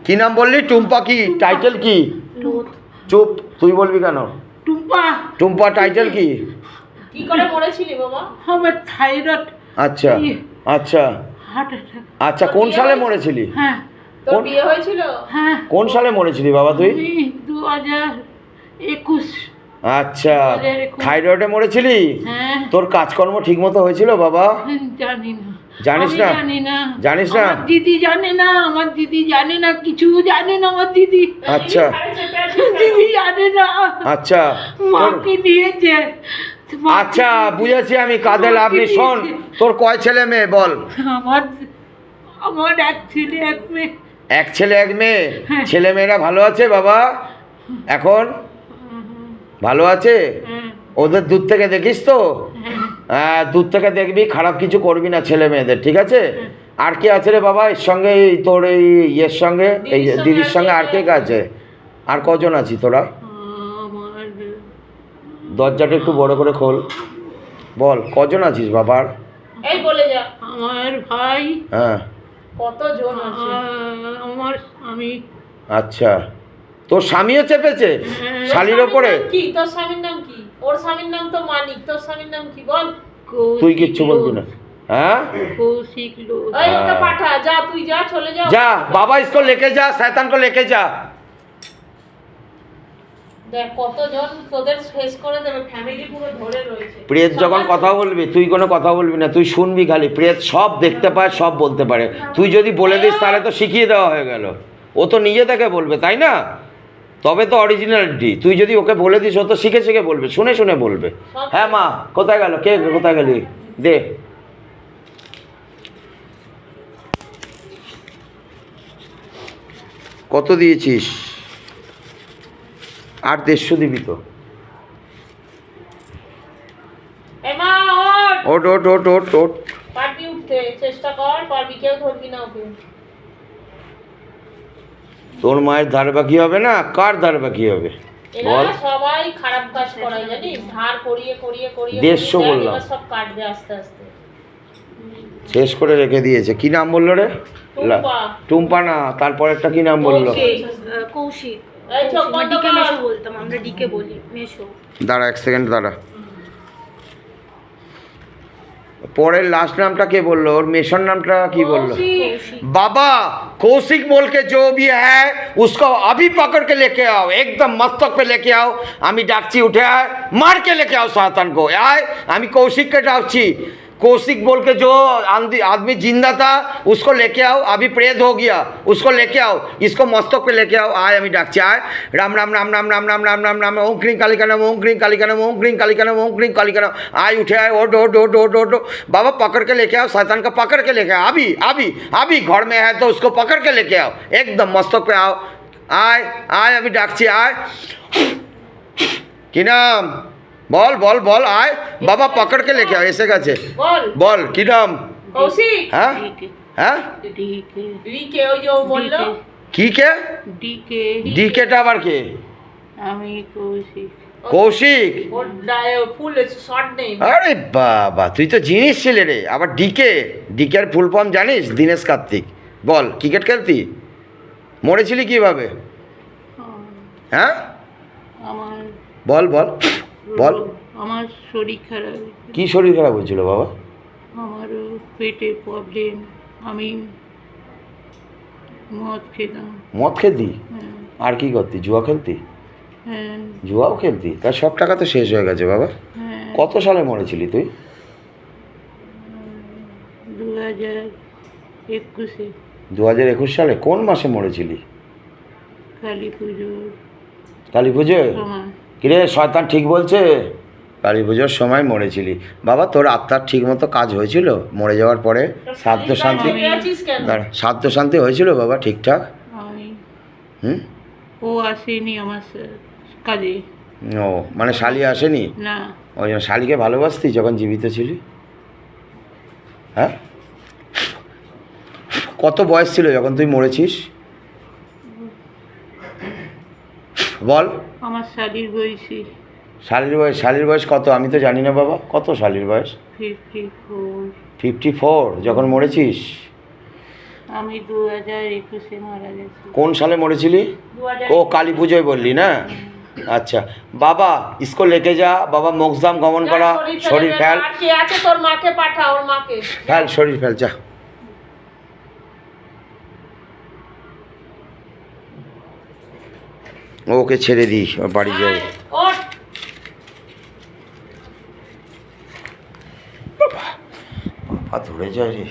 কি নাম বললি? টুম্পা কি টাইটেল কি? চুপ, তুই বলবি কেন? টুম্পা। টুম্পা টাইটেল কি? কি করে মরেছিলি বাবা? আমার থাইরয়েড। আচ্ছা আচ্ছা হার্ট অ্যাটাক। আচ্ছা, কোন সালে মরেছিলি? হ্যাঁ তোর বিয়ে হয়েছিল? হ্যাঁ। কোন সালে মরেছিলি বাবা তুই? 2021। আচ্ছা, থাইরয়েডে মরেছিলি? হ্যাঁ। তোর কাজকর্ম ঠিক মতো হয়েছিল বাবা? জানি না। জানিস না? জানি না। জানিস না? আমার দিদি জানে না, আমার দিদি জানে না, কিছু জানে না আমার দিদি। আচ্ছা দিদি জানে না। আচ্ছা মাকে দিয়েছে। আচ্ছা, বুঝেছি আমি, কাঁধে লাভ নেই। শোন, তোর কয় ছেলে মেয়ে বল? আমার আমার এক ছেলে এক মেয়ে। এক ছেলে এক মেয়ে। ছেলে মেয়েরা ভালো আছে বাবা? এখন ভালো আছে? হ্যাঁ। ওদের দূর থেকে দেখিস তো? হ্যাঁ, দূর থেকে দেখবি, খারাপ কিছু করবি না ছেলে মেয়েদের, ঠিক আছে? আর কে আছে রে বাবা এর সঙ্গে, এই তোর এই ইয়ের সঙ্গে, এই দিদির সঙ্গে আর কে আছে? আর কজন আছি তোরা? আমার দরজাটা একটু বড় করে খোল, বল কজন আছিস বাবার? এই বলে যা। আমার ভাই। হ্যাঁ। কতজন আছে? আমার স্বামী। আচ্ছা, তোর স্বামীও চেপেছে শালির ওপরে? কি তোর স্বামীর নাম কি? ওর স্বামীর নাম তো মানিক, তোর স্বামীর নাম কি বল? তুই কিচ্ছু বলবি না? হ্যাঁ, কৌশিক লোক। এই ওকে পাঠা, যা তুই যা, চলে যা। যা বাবা, इसको लेके जा, शैतान को लेके जा। দেখ কতজন তোদের ফেস করে দেবে, ফ্যামিলি পুরো ধরে রয়েছে। প্রেত যখন কথা বলবি, তুই কোনো কথা বলবি না, তুই শুনবি খালি। প্রেত সব দেখতে পায়, সব বলতে পারে। তুই যদি বলে দিস তাহলে তো শিখিয়ে দেওয়া হয়ে গেল। ও তো নিজে থেকে বলবে, তাই না? তবে তো অরিজিনালিটি। তুই যদি ওকে বলে দিস, ও তো শিখে শিখে বলবে, শুনে শুনে বলবে। হ্যাঁ মা, কোথায় গেল? কে কোথায় গেলি? দে। কত দিয়েছিস? 850 দিবি তো? এমা ওঠ। ওট ওট ওট ওট ওট। পারবি উঠতে, চেষ্টা কর, পারবি, কেউ ধরবি না ওকে। তোর মায়ের ধার বাকি হবে না? কার ধার বাকি হবে বল? এরা সবাই খারাপ কাজ করায় জানিস, ধার করিয়ে করিয়ে করিয়ে 150 বললাম। এবার সব কাটবে আস্তে আস্তে। শেষ করে রেখে দিয়েছে। কি নাম বললো রে? টুম্পা। টুম্পা না, তারপর একটা কি নাম বললো? কৌশিক। এই চোখ বন্ধ ডিকে কর। মেশো বলতাম আমরা, ডিকে বলি মেশো। দাঁড়া এক সেকেন্ড দাঁড়া। পরের লাস্ট नामটা কে বললো? ওর মেশন नामটা কি বললো? बाबा कौशिक बोल के जो भी है उसको अभी पकड़ के लेके आओ, एकदम मस्तक पे लेके आओ। आमी डाकची उठे आए, मार के लेके आओ सातन को। आए आमी कौशिक के डाकची। कौशिक बोल के जो आदमी जिंदा था उसको लेके आओ, अभी प्रेत हो गया, उसको लेके आओ, इसको मस्तक पे लेके आओ। आए अमी डाकची। आए राम राम राम राम राम राम राम राम राम ओम क्रीं कालिका नाम, ओम क्रीं कालिका नाम, ओम क्रीं कालिका नाम, ओम क्रीं कालिका नाम। आए उठे आए, ओट ओट ओट ओट ओट। बाबा पकड़ के लेके आओ, शैतान का पकड़ के लेके आओ, अभी अभी अभी घर में है तो उसको पकड़ के लेके आओ, एकदम मस्तक पे आओ। आए आए अभी डाकची। आए কি নাম বল বল বল? আয় বাবা, পকড় কে লেকে আও। এসে গেছে, বল বল কি নাম? কৌশিক। হ্যাঁ হ্যাঁ, ডিকে। রিকে ওই যে ও বললো। কি কে? ডিকে। ডিকেটা আবার কে? আমি কৌশিক। কৌশিক? ওর ফুল শর্ট নেই। আরে বাবা, তুই তো জিনিস ছিলে রে। আবার ডিকে? ডিকের ফুল ফর্ম জানিস? দীনেশ কার্তিক। বল, ক্রিকেট খেলতি? মরেছিলি কিভাবে? হ্যাঁ আমার বল বল বল। আমার শরীর খারাপ। কি শরীর খারাপ হয়েছিল বাবা? আমার পেটের প্রবলেম। আমি মদ খেতাম। মদ খেলতি? হ্যাঁ। আর কি করতি? জুয়া খেলতি? হ্যাঁ। জুয়াও খেলতি? তার সব টাকা তো শেষ হয়ে গেছে বাবা। হ্যাঁ। কত সালে মরেছিলি তুই? 2021-এ 2021 সালে? কোন মাসে মরেছিলি? কালী পুজো কালী পুজোয়? সময়। কিরে শয়তান ঠিক বলছে? কালী পুজোর সময় মরেছিলি। বাবা তোর আত্মার ঠিক মতো কাজ হয়েছিল মরে যাওয়ার পরে? শ্রাদ্ধ শান্তি? দাঁড়া, শ্রাদ্ধ শান্তি হয়েছিল বাবা ঠিকঠাক? আমি হুম? ও আসেনি আমার কাজে। ও মানে শালি আসেনি? না। ওই জন্য শালিকে ভালোবাসতি যখন জীবিত ছিলি? হ্যাঁ, কত বয়স ছিল যখন তুই মরেছিস বল? আমার শালির বয়সী শালির বয়স কত? আমি তো জানি না বাবা। কত শালির বয়স? 54। 54 যখন মরেছিস? আমি 2021-এ মারা গেছি। কোন সালে মরেছিলি? 2000 ও কালী পুজোয় বললি না? আচ্ছা বাবা इसको लेके जा বাবা মোক্ষধাম গমন করা শরীর ফেল আর কে আছে তোর মাকে পাঠা, ওর মাকে। ফেল শরীর ফেল যা ওকে ছেড়ে দিই ওর বাড়ি যাবে ওঠ। বাবা ধরে যায় রে